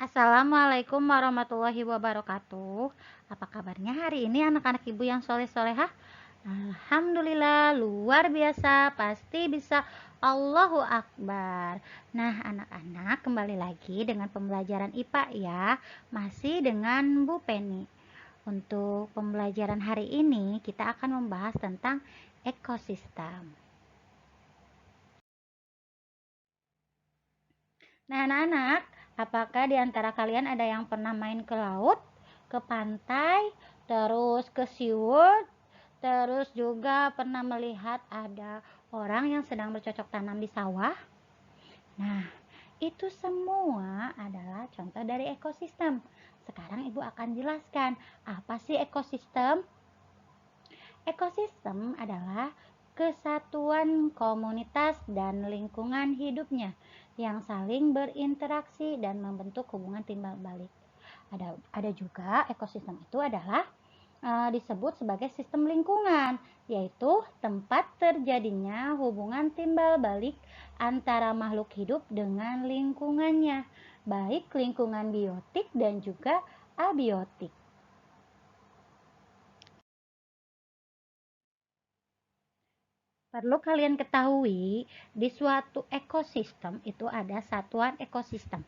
Assalamualaikum warahmatullahi wabarakatuh. Apa kabarnya hari ini anak-anak ibu yang soleh-solehah? Alhamdulillah, luar biasa, pasti bisa. Allahu Akbar. Nah, anak-anak kembali lagi dengan pembelajaran IPA ya. Masih dengan Bu Penny. Untuk pembelajaran hari ini kita akan membahas tentang ekosistem. Nah, anak-anak, apakah di antara kalian ada yang pernah main ke laut, ke pantai, terus ke SeaWorld, terus juga pernah melihat ada orang yang sedang bercocok tanam di sawah? Nah, itu semua adalah contoh dari ekosistem. Sekarang Ibu akan jelaskan, apa sih ekosistem? Ekosistem adalah kesatuan komunitas dan lingkungan hidupnya yang saling berinteraksi dan membentuk hubungan timbal balik. Ada juga ekosistem itu adalah disebut sebagai sistem lingkungan, yaitu tempat terjadinya hubungan timbal balik antara makhluk hidup dengan lingkungannya, baik lingkungan biotik dan juga abiotik. Perlu kalian ketahui, di suatu ekosistem itu ada satuan ekosistem.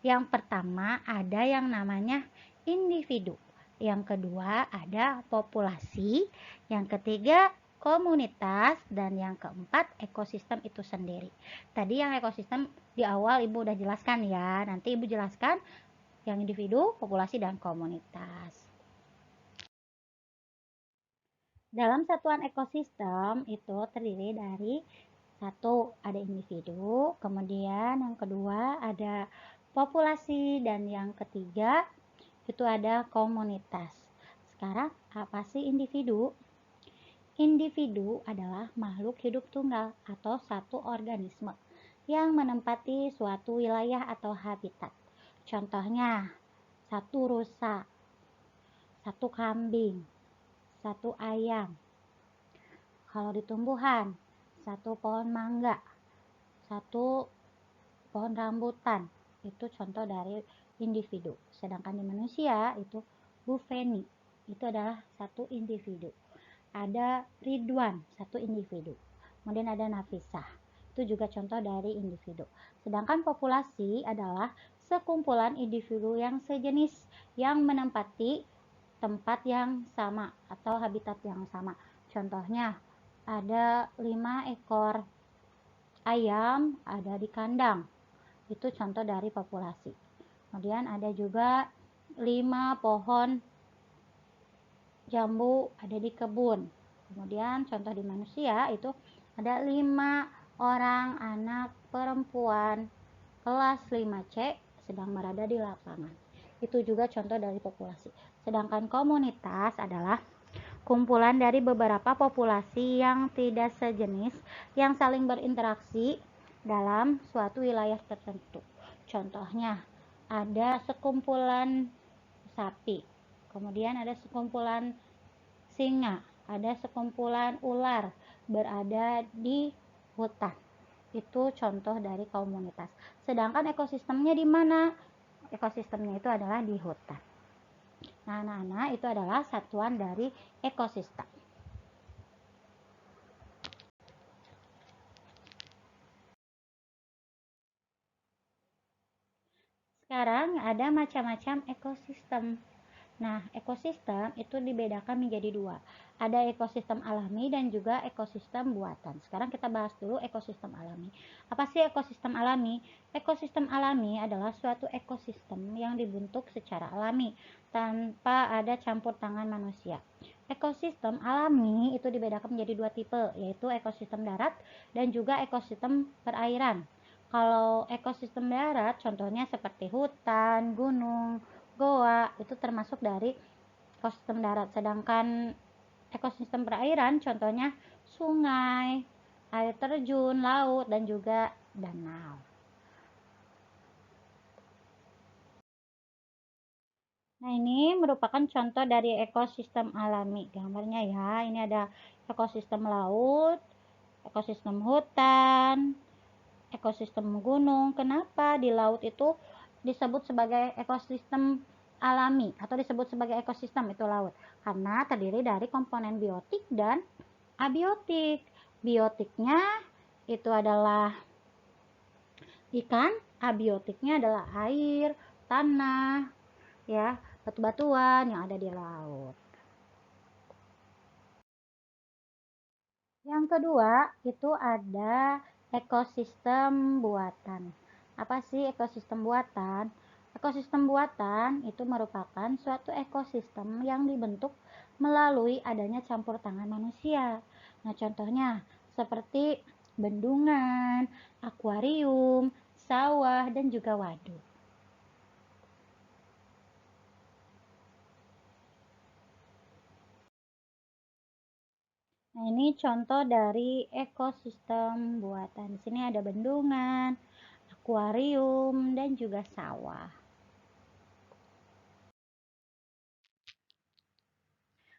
Yang pertama ada yang namanya individu. Yang kedua ada populasi. Yang ketiga komunitas. Dan yang keempat ekosistem itu sendiri. Tadi yang ekosistem di awal Ibu udah jelaskan ya. Nanti Ibu jelaskan yang individu, populasi, dan komunitas. Dalam satuan ekosistem itu terdiri dari satu ada individu, kemudian yang kedua ada populasi, dan yang ketiga itu ada komunitas. Sekarang apa sih individu? Individu adalah makhluk hidup tunggal atau satu organisme yang menempati suatu wilayah atau habitat. Contohnya, satu rusa, satu kambing, satu ayam. Kalau di tumbuhan, satu pohon mangga, satu pohon rambutan. Itu contoh dari individu. Sedangkan di manusia itu Bu Feni, itu adalah satu individu. Ada Ridwan, satu individu. Kemudian ada Nafisah, itu juga contoh dari individu. Sedangkan populasi adalah sekumpulan individu yang sejenis yang menempati tempat yang sama atau habitat yang sama. Contohnya ada 5 ekor ayam ada di kandang. Itu contoh dari populasi. Kemudian ada juga 5 pohon jambu ada di kebun. Kemudian contoh di manusia itu ada 5 orang anak perempuan kelas 5C sedang berada di lapangan. Itu juga contoh dari populasi. Sedangkan komunitas adalah kumpulan dari beberapa populasi yang tidak sejenis yang saling berinteraksi dalam suatu wilayah tertentu. Contohnya, ada sekumpulan sapi, kemudian ada sekumpulan singa, ada sekumpulan ular berada di hutan. Itu contoh dari komunitas. Sedangkan ekosistemnya di mana? Ekosistemnya itu adalah di hutan. Nah, anak-anak, itu adalah satuan dari ekosistem. Sekarang ada macam-macam ekosistem. Nah, ekosistem itu dibedakan menjadi dua. Ada ekosistem alami dan juga ekosistem buatan. Sekarang kita bahas dulu ekosistem alami. Apa sih ekosistem alami? Ekosistem alami adalah suatu ekosistem yang dibentuk secara alami tanpa ada campur tangan manusia. Ekosistem alami itu dibedakan menjadi dua tipe, yaitu ekosistem darat dan juga ekosistem perairan. Kalau ekosistem darat contohnya seperti hutan, gunung, goa, itu termasuk dari ekosistem darat. Sedangkan ekosistem perairan contohnya sungai, air terjun, laut, dan juga danau. Nah, ini merupakan contoh dari ekosistem alami. Gambarnya ya, ini ada ekosistem laut, ekosistem hutan, ekosistem gunung. Kenapa di laut itu disebut sebagai ekosistem alami atau disebut sebagai ekosistem itu laut karena terdiri dari komponen biotik dan abiotik. Biotiknya itu adalah ikan, abiotiknya adalah air, tanah, ya, batu-batuan yang ada di laut. Yang kedua, itu ada ekosistem buatan. Apa sih ekosistem buatan? Ekosistem buatan itu merupakan suatu ekosistem yang dibentuk melalui adanya campur tangan manusia. Nah, contohnya seperti bendungan, akuarium, sawah, dan juga waduk. Nah, ini contoh dari ekosistem buatan. Di sini ada bendungan, akuarium, dan juga sawah.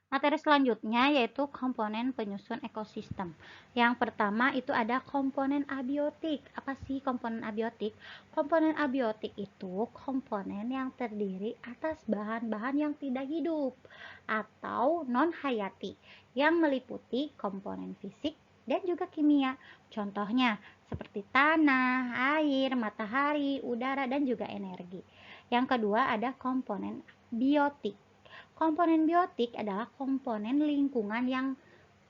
Materi selanjutnya yaitu komponen penyusun ekosistem. Yang pertama itu ada komponen abiotik. Apa sih komponen abiotik? Komponen abiotik itu komponen yang terdiri atas bahan-bahan yang tidak hidup atau non-hayati yang meliputi komponen fisik dan juga kimia. Contohnya seperti tanah, air, matahari, udara, dan juga energi. Yang kedua ada komponen biotik. Komponen biotik adalah komponen lingkungan yang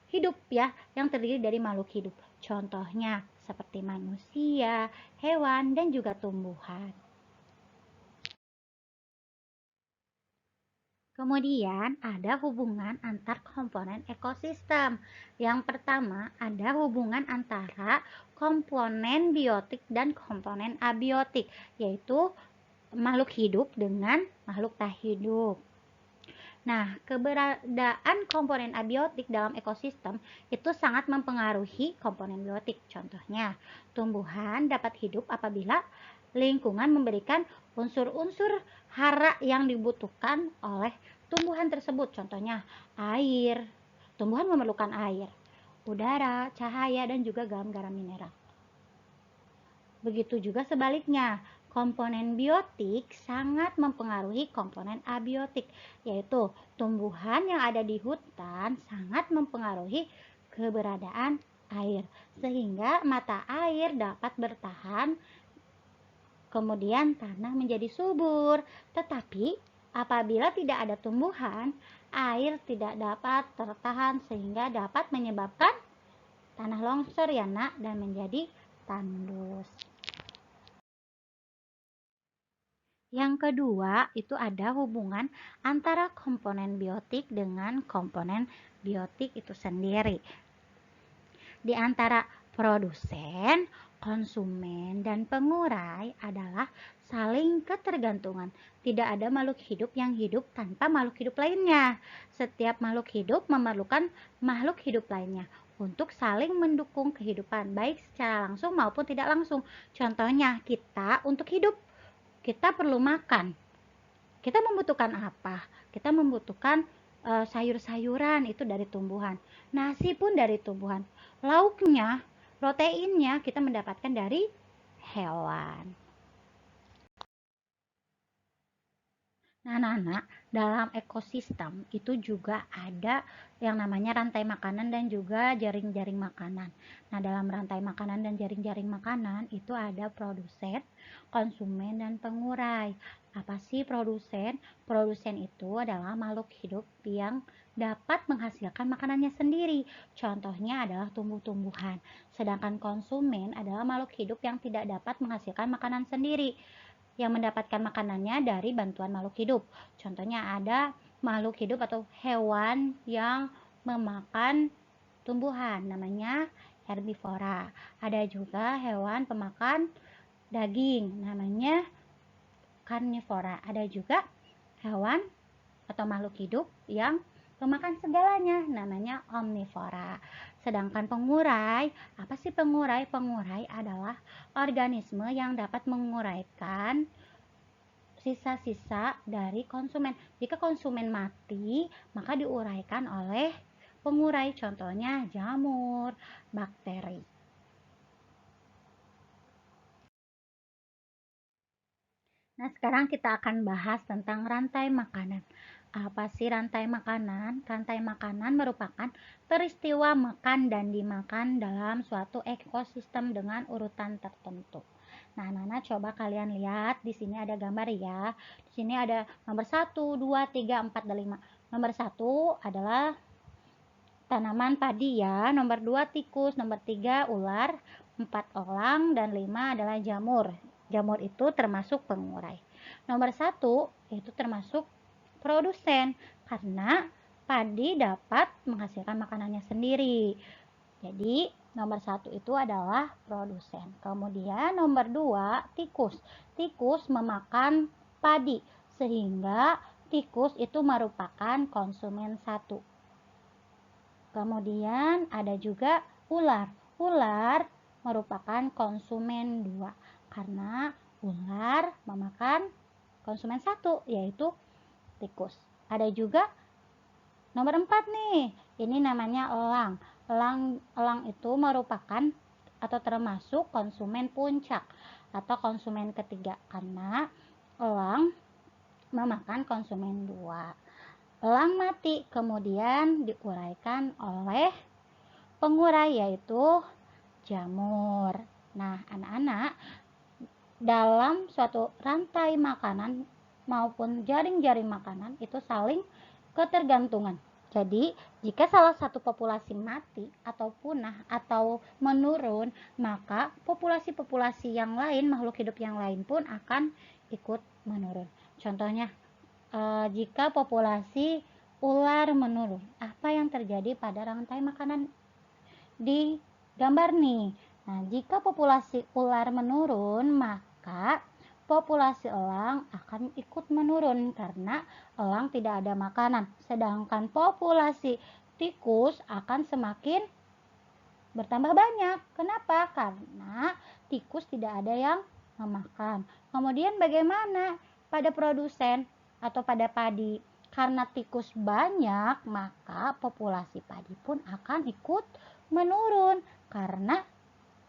hidup ya, yang terdiri dari makhluk hidup. Contohnya seperti manusia, hewan, dan juga tumbuhan. Kemudian ada hubungan antar komponen ekosistem. Yang pertama ada hubungan antara komponen biotik dan komponen abiotik, yaitu makhluk hidup dengan makhluk tak hidup. Nah, keberadaan komponen abiotik dalam ekosistem itu sangat mempengaruhi komponen biotik. Contohnya, tumbuhan dapat hidup apabila lingkungan memberikan unsur-unsur hara yang dibutuhkan oleh tumbuhan tersebut. Contohnya, air. Tumbuhan memerlukan air, udara, cahaya, dan juga garam-garam mineral. Begitu juga sebaliknya, komponen biotik sangat mempengaruhi komponen abiotik, yaitu tumbuhan yang ada di hutan sangat mempengaruhi keberadaan air, sehingga mata air dapat bertahan, kemudian tanah menjadi subur. Tetapi apabila tidak ada tumbuhan, air tidak dapat tertahan sehingga dapat menyebabkan tanah longsor ya nak dan menjadi tandus. Yang kedua, itu ada hubungan antara komponen biotik dengan komponen biotik itu sendiri. Di antara produsen, konsumen, dan pengurai adalah saling ketergantungan. Tidak ada makhluk hidup yang hidup tanpa makhluk hidup lainnya. Setiap makhluk hidup memerlukan makhluk hidup lainnya untuk saling mendukung kehidupan, baik secara langsung maupun tidak langsung. Contohnya, kita untuk hidup kita perlu makan. Kita membutuhkan apa? Kita membutuhkan sayur-sayuran itu dari tumbuhan. Nasi pun dari tumbuhan. Lauknya, proteinnya kita mendapatkan dari hewan. Nah, anak-anak, dalam ekosistem itu juga ada yang namanya rantai makanan dan juga jaring-jaring makanan. Nah, dalam rantai makanan dan jaring-jaring makanan itu ada produsen, konsumen, dan pengurai. Apa sih produsen? Produsen itu adalah makhluk hidup yang dapat menghasilkan makanannya sendiri. Contohnya adalah tumbuh-tumbuhan. Sedangkan konsumen adalah makhluk hidup yang tidak dapat menghasilkan makanan sendiri, yang mendapatkan makanannya dari bantuan makhluk hidup. Contohnya ada makhluk hidup atau hewan yang memakan tumbuhan, namanya herbivora. Ada juga hewan pemakan daging, namanya karnivora. Ada juga hewan atau makhluk hidup yang pemakan segalanya, namanya omnivora. Sedangkan pengurai, apa sih pengurai? Pengurai adalah organisme yang dapat menguraikan sisa-sisa dari konsumen. Jika konsumen mati, maka diuraikan oleh pengurai, contohnya jamur, bakteri. Nah, sekarang kita akan bahas tentang rantai makanan. Apa sih rantai makanan? Rantai makanan merupakan peristiwa makan dan dimakan dalam suatu ekosistem dengan urutan tertentu. Nah, Nana coba kalian lihat, di sini ada gambar ya. Di sini ada nomor 1, 2, 3, 4, dan 5. Nomor 1 adalah tanaman padi ya, nomor 2 tikus, nomor 3 ular, 4 elang, dan 5 adalah jamur. Jamur itu termasuk pengurai. Nomor 1 itu termasuk produsen karena padi dapat menghasilkan makanannya sendiri. Jadi nomor 1 itu adalah produsen. Kemudian nomor 2 tikus. Tikus memakan padi sehingga tikus itu merupakan konsumen 1. Kemudian ada juga ular. Ular merupakan konsumen 2 karena ular memakan konsumen 1 yaitu tikus. Ada juga nomor 4 nih. Ini namanya elang. Elang itu merupakan atau termasuk konsumen puncak atau konsumen ketiga karena elang memakan konsumen 2. Elang mati kemudian diuraikan oleh pengurai yaitu jamur. Nah, anak-anak, dalam suatu rantai makanan maupun jaring-jaring makanan itu saling ketergantungan. Jadi, jika salah satu populasi mati atau punah atau menurun, maka populasi-populasi yang lain, makhluk hidup yang lain pun akan ikut menurun. Contohnya, jika populasi ular menurun, apa yang terjadi pada rantai makanan di gambar nih? Nah, jika populasi ular menurun, maka populasi elang akan ikut menurun karena elang tidak ada makanan. Sedangkan populasi tikus akan semakin bertambah banyak. Kenapa? Karena tikus tidak ada yang memakan. Kemudian bagaimana pada produsen atau pada padi? Karena tikus banyak, maka populasi padi pun akan ikut menurun karena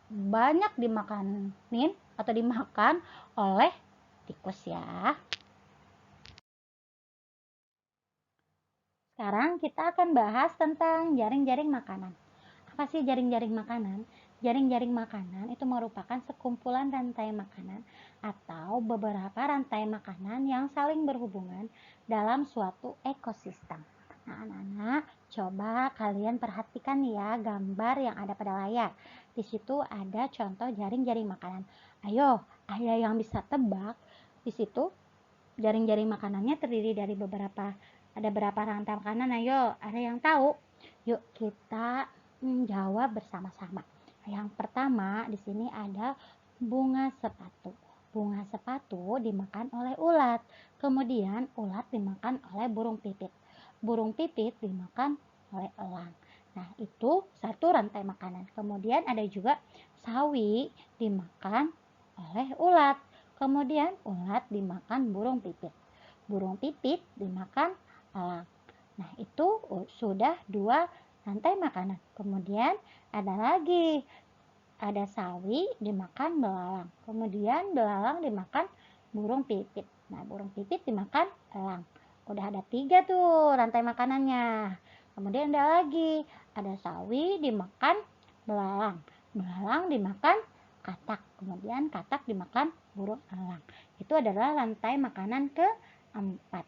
banyak dimakanin atau dimakan oleh tikus ya. Sekarang kita akan bahas tentang jaring-jaring makanan. Apa sih jaring-jaring makanan? Jaring-jaring makanan itu merupakan sekumpulan rantai makanan atau beberapa rantai makanan yang saling berhubungan dalam suatu ekosistem. Nah, anak-anak, coba kalian perhatikan ya gambar yang ada pada layar. Di situ ada contoh jaring-jaring makanan. Ayo, ada yang bisa tebak? Di situ jaring-jaring makanannya terdiri dari ada berapa rantai makanan? Ayo, ada yang tahu? Yuk kita jawab bersama-sama. Yang pertama di sini ada bunga sepatu. Bunga sepatu dimakan oleh ulat. Kemudian ulat dimakan oleh burung pipit. Burung pipit dimakan oleh elang. Nah, itu satu rantai makanan. Kemudian ada juga sawi dimakan oleh ulat. Kemudian ulat dimakan burung pipit. Burung pipit dimakan elang. Nah, itu sudah 2 rantai makanan. Kemudian ada lagi, ada sawi dimakan belalang. Kemudian belalang dimakan burung pipit. Nah, burung pipit dimakan elang. Udah ada 3 tuh rantai makanannya. Kemudian ada lagi, ada sawi dimakan belalang. Belalang dimakan katak. Kemudian katak dimakan burung elang. Itu adalah rantai makanan keempat.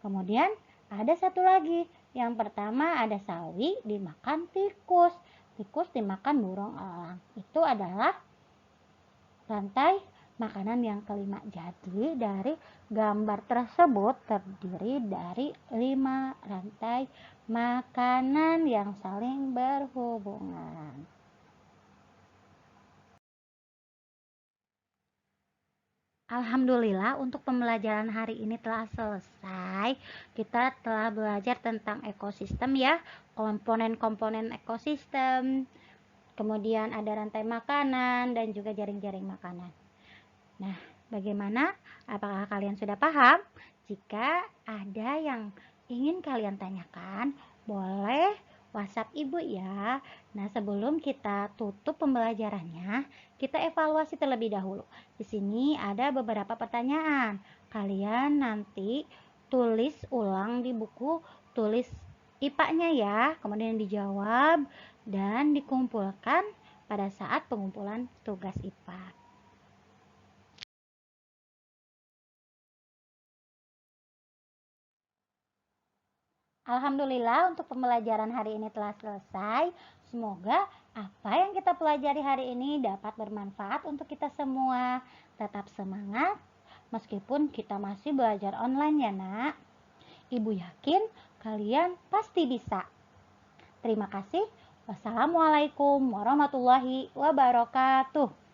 Kemudian ada satu lagi. Yang pertama ada sawi dimakan tikus. Tikus dimakan burung elang. Itu adalah rantai makanan yang kelima. Jadi dari gambar tersebut terdiri dari 5 rantai makanan yang saling berhubungan. Alhamdulillah untuk pembelajaran hari ini telah selesai. Kita telah belajar tentang ekosistem ya, komponen-komponen ekosistem. Kemudian ada rantai makanan dan juga jaring-jaring makanan. Nah, bagaimana? Apakah kalian sudah paham? Jika ada yang ingin kalian tanyakan, boleh WhatsApp Ibu ya. Nah, sebelum kita tutup pembelajarannya, kita evaluasi terlebih dahulu. Di sini ada beberapa pertanyaan. Kalian nanti tulis ulang di buku tulis IPA-nya ya, kemudian dijawab dan dikumpulkan pada saat pengumpulan tugas IPA. Alhamdulillah untuk pembelajaran hari ini telah selesai. Semoga apa yang kita pelajari hari ini dapat bermanfaat untuk kita semua. Tetap semangat meskipun kita masih belajar online ya nak. Ibu yakin kalian pasti bisa. Terima kasih. Wassalamualaikum warahmatullahi wabarakatuh.